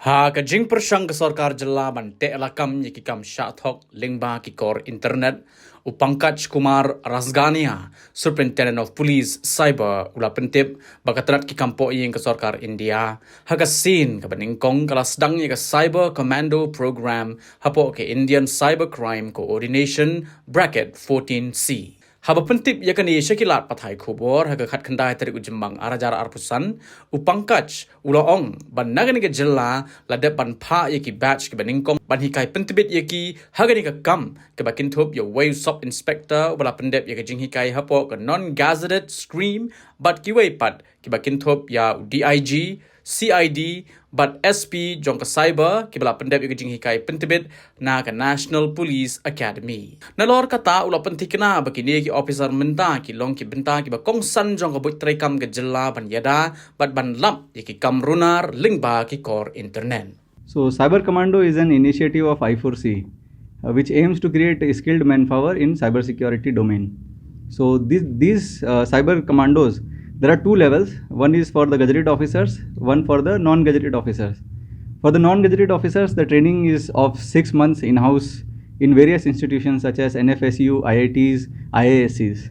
Hak jing persang ke Sorkar Jylla ban te lakam ye ki kam sha Thok lingba ki kor internet upangkaj Kumar Rasgania Superintendent of Police Cyber ula pentip bakatrat ki kampo yeng ke Sorkar India haga sin ke beningkong kelas dang ye ke Cyber Commando program hapo ke Indian Cyber Crime Coordination bracket 14C Haba pentip yakani syakilat pathai khubor haga khat khandai tarik ujembang arajar arpusan upangkaj ulaong ban nagani ke Jylla ladep ban pha yaki batch ke beningkong ban hikai pentibit yaki hagani ke kam ke bakin thup yo wave sub inspector wala pendep yaki jing hikai hapo ke non gazetted scream but ki wei pat ke bakin thup ya DIG CID but SP jong ke cyber ki bala pendep yaki jing hikai pentibit na ke National Police Academy nalor kata ula pentikna bakini ki officer menta ki long ki benta ki ba kongsan jong ke buk trekam ke Jylla ban Ïada but ban lap yaki kam runar lingba ki core internet. So Cyber Commando is an initiative of I4C which aims to create a skilled manpower in cybersecurity domain. So these cyber commandos, there are two levels. One is for the gazetted officers, one for the non-gazetted officers. For the non-gazetted officers, the training is of 6 months in-house in various institutions such as NFSU, IITs, IASCs.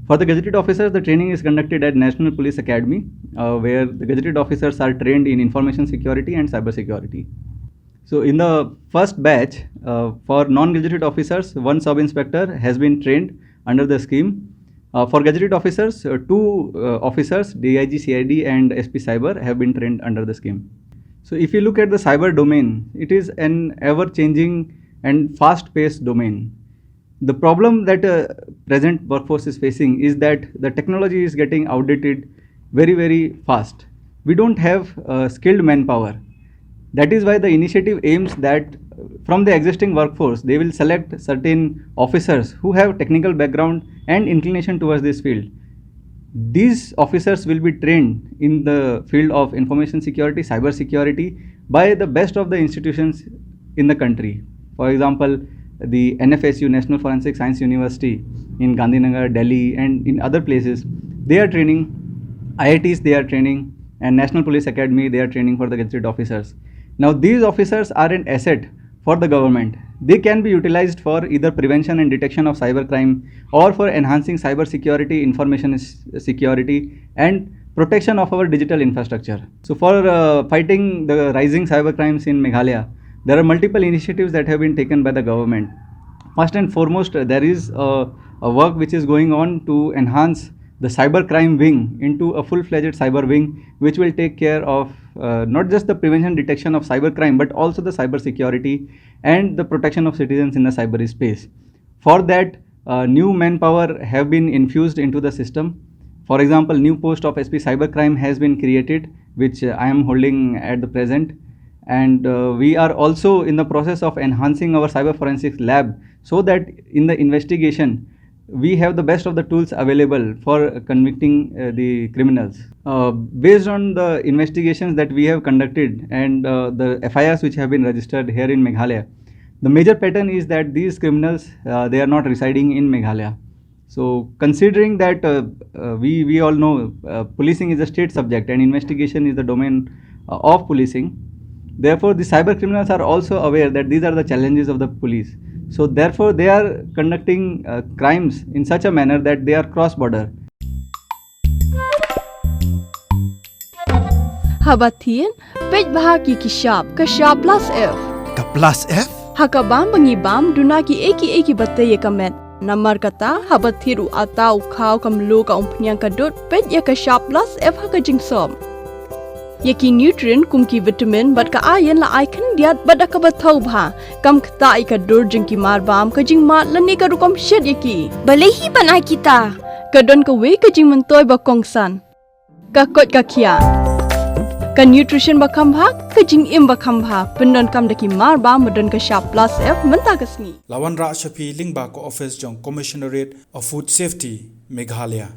For the gazetted officers, the training is conducted at National Police Academy, where the gazetted officers are trained in information security and cyber security. So in the first batch, for non-gazetted officers, one sub-inspector has been trained under the scheme. For gazetted officers, two officers, DIG, CID and SP Cyber have been trained under the scheme. So if you look at the cyber domain, it is an ever-changing and fast-paced domain. The problem that present workforce is facing is that the technology is getting outdated very, very fast. We don't have skilled manpower. That is why the initiative aims that from the existing workforce, they will select certain officers who have technical background and inclination towards this field. These officers will be trained in the field of information security, cyber security by the best of the institutions in the country. For example, the NFSU, National Forensic Science University in Gandhinagar, Delhi and in other places, they are training, IITs they are training, and National Police Academy they are training for the gazetted officers. Now these officers are an asset for the government. They can be utilized for either prevention and detection of cybercrime or for enhancing cyber security, information security and protection of our digital infrastructure. So for fighting the rising cybercrimes in Meghalaya, there are multiple initiatives that have been taken by the government. First and foremost, there is a work which is going on to enhance the cybercrime wing into a full-fledged cyber wing, which will take care of not just the prevention detection of cybercrime, but also the cyber security and the protection of citizens in the cyberspace. For that, new manpower have been infused into the system. For example, new post of SP Cybercrime has been created, which I am holding at the present. And we are also in the process of enhancing our cyber forensics lab so that in the investigation, we have the best of the tools available for convicting the criminals. Based on the investigations that we have conducted and the FIRs which have been registered here in Meghalaya, the major pattern is that these criminals, they are not residing in Meghalaya. So considering that we all know policing is a state subject and investigation is the domain of policing, therefore the cyber criminals are also aware that these are the challenges of the police. So therefore they are conducting crimes in such a manner that they are cross-border. Habatin, page bahagi ki sharp plus F. Ka plus F? Hakabam bangibam dunaki eki batay kamet. Namar kata habathiru atau kau kamlu ka umpnyang kadut page ya ka sharp plus F haka jingsom. Yaki nutrient kumki vitamin bat ka ayan la icon diat bat ka bathau bha kam kta ika dur jingki marbam ka jing mat lani ka rukom shed yaki balehi banai kita ka don ka we ka jing mentoy ba kongsan ka kot ka kia ka nutrition ba khambha ka jing im ba khambha pendon kam daki marbam madon ka sharp plus F menta ka sngi Wanrah shapi lingba ko office jong commissionerate of food safety Meghalaya.